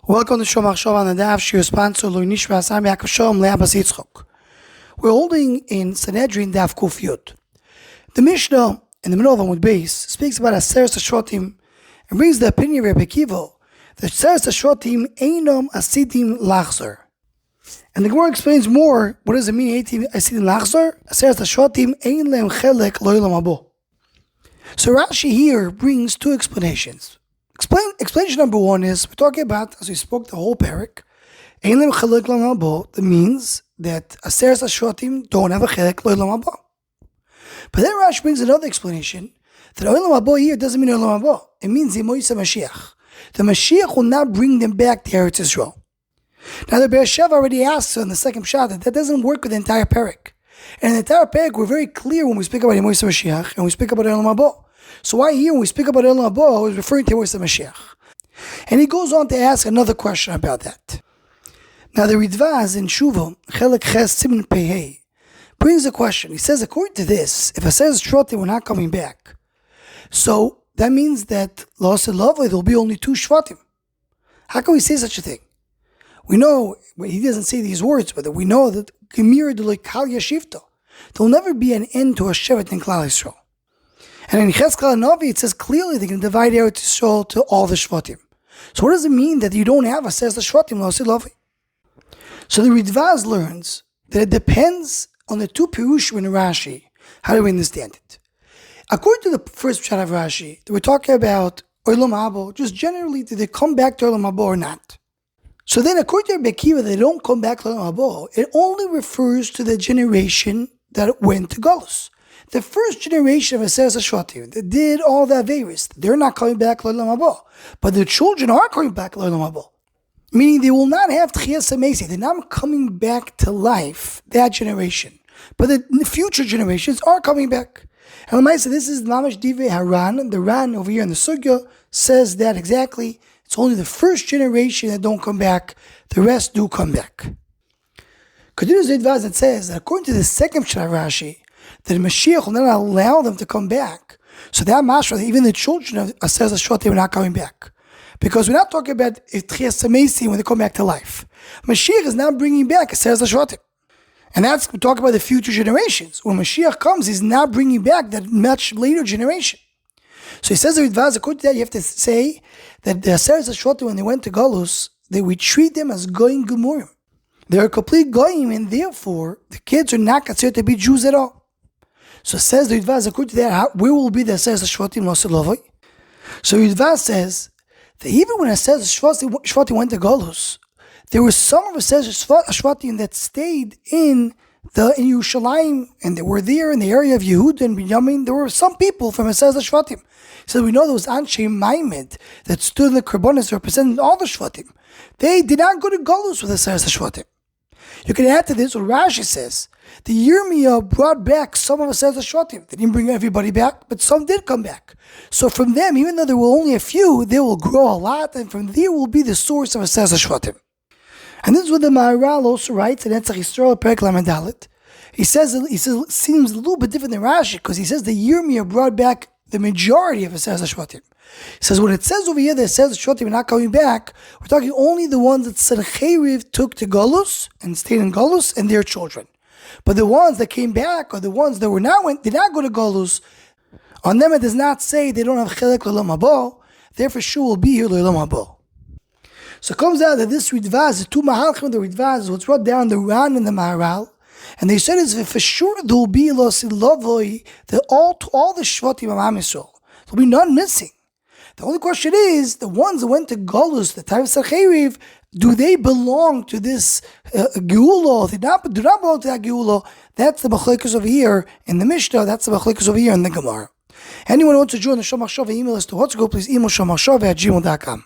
Welcome to Shomach Shov on the Daf. She sponsor Lui Nishma Sam Yaakov Shalom Le'Abbas Yitzchok. We're holding in Sanhedrin Daf Kuf Yud. The Mishnah in the middle of Amud Beis speaks about Aseres Shevatim and brings the opinion of Rebbe Akiva that Aseres Shevatim Einom Asidim Lachzor. And the Gemara explains more. What does it mean? Asidim Lachzor? Aseres Shevatim Ein Lehem Chelek Lo Olam Haba. So Rashi here brings two explanations. Explanation number one is, we're talking about, as we spoke the whole parak, Ein Lehem Chelek Lo Olam Haba. That means that Aseres Shevatim don't have a Chelek Lo Olam Haba. But then Rashi brings another explanation, that Olam Haba here doesn't mean Olam Haba. It means Moisa Mashiach. The Mashiach will not bring them back to Eretz Yisrael. Now the Be'er Sheva already asked in the second shot that doesn't work with the entire parak. And in the entire parak, we're very clear when we speak about Moisa Mashiach and we speak about Olam Haba. So why here when we speak about Olam Haba, we're referring to Moisa Mashiach. And he goes on to ask another question about that. Now the Ridvaz in Shuvah, Chelek Ches Siman Pehei, brings a question. He says, according to this, if Aseres Shevatim were not coming back, so that means that Lo'aseh Lavoi, there will be only two Shevatim. How can we say such a thing? We know, he doesn't say these words, but we know that Gemir D'Loi Kal Yashivta, there will never be an end to a Shevat in Klal Yisrael. And in Cheskel Navi, it says clearly they can divide Eretz Yisrael to all the Shevatim. So what does it mean that you don't have Aseres Shevatim Lo'aseh Lavoi? So the Ridvaz learns that it depends on the two Pirushim in Rashi, how do we understand it? According to the first pshat of Rashi, we're talking about Olam Haba, just generally, did they come back to Olam Haba or not? So then, according to Rebbe Akiva, they don't come back to Olam Haba. It only refers to the generation that went to Galus. The first generation of Aseres Shevatim that did all the Averis, they're not coming back to Olam Haba. But the children are coming back to Olam Haba. Meaning they will not have Tchias HaMeisi. They're not coming back to life, that generation. But the future generations are coming back. And Lamaisa, this is Mamash Divrei Haran. The Ran over here in the Sugya says that exactly. It's only the first generation that don't come back. The rest do come back. Continues the Ridvaz that says that according to the second Pshat Rashi, that the Mashiach will not allow them to come back. So that mashra, even the children of Aseres Shevatim are not coming back. Because we're not talking about Tchias HaMeisi when they come back to life. Mashiach is now bringing back Aseres Shevatim. And that's, we're talking about the future generations. When Mashiach comes, he's now bringing back that much later generation. So he says the Ridvaz, according to that, you have to say that the Aseres Shevatim, when they went to Galus, we treat them as Goyim Gemurim. They're complete Goyim, and therefore, the kids are not considered to be Jews at all. So says the Ridvaz, according to that, where will be the Aseres Shevatim Lo'aseh Lavoi? So Ridvaz says that even when Aseres Shevatim went to Galus, there were some of Aseres Shevatim that stayed in Yerushalayim, and they were there in the area of Yehuda and Binyamin. There were some people from Aseres Shevatim. So we know there was Anshe Maimed that stood in the Karbonis representing all the Shevatim. They did not go to Galus with Aseres Shevatim. You can add to this what Rashi says. The Yirmiyah brought back some of Aseres Shevatim. They didn't bring everybody back, but some did come back. So from them, even though there were only a few, they will grow a lot, and from there will be the source of Aseres Shevatim. And this is what the Maharal also writes in Etzach Yisrael Perek Lamed Dalet. He says seems a little bit different than Rashi, because he says the Yirmiyah brought back the majority of Aseres Shevatim. He says when it says over here that Aseres Shevatim are not coming back, we're talking only the ones that Sanhedrin took to Galus and stayed in Galus and their children. But the ones that came back, or the ones that did not go to Galus, on them it does not say they don't have Chelek L'Olam Haba. They for sure will be here L'Olam Haba. So it comes out that this Ridvaz, the two Mahalchim, the Ridvaz, what's brought down the Ran and the Maharal, and they said is for sure there will be Lo'aseh Lavoi, that all the Shevatim of Am Yisrael. There will be none missing. The only question is, the ones that went to Galus, the time of Sanhedrin, do they belong to this Geula? They do not belong to that Geula. That's the Machlokes over here in the Mishnah. That's the Machlokes over here in the Gemara. Anyone who wants to join the Shomach Shov, email us to what's go, please email shomachshov@gmail.com.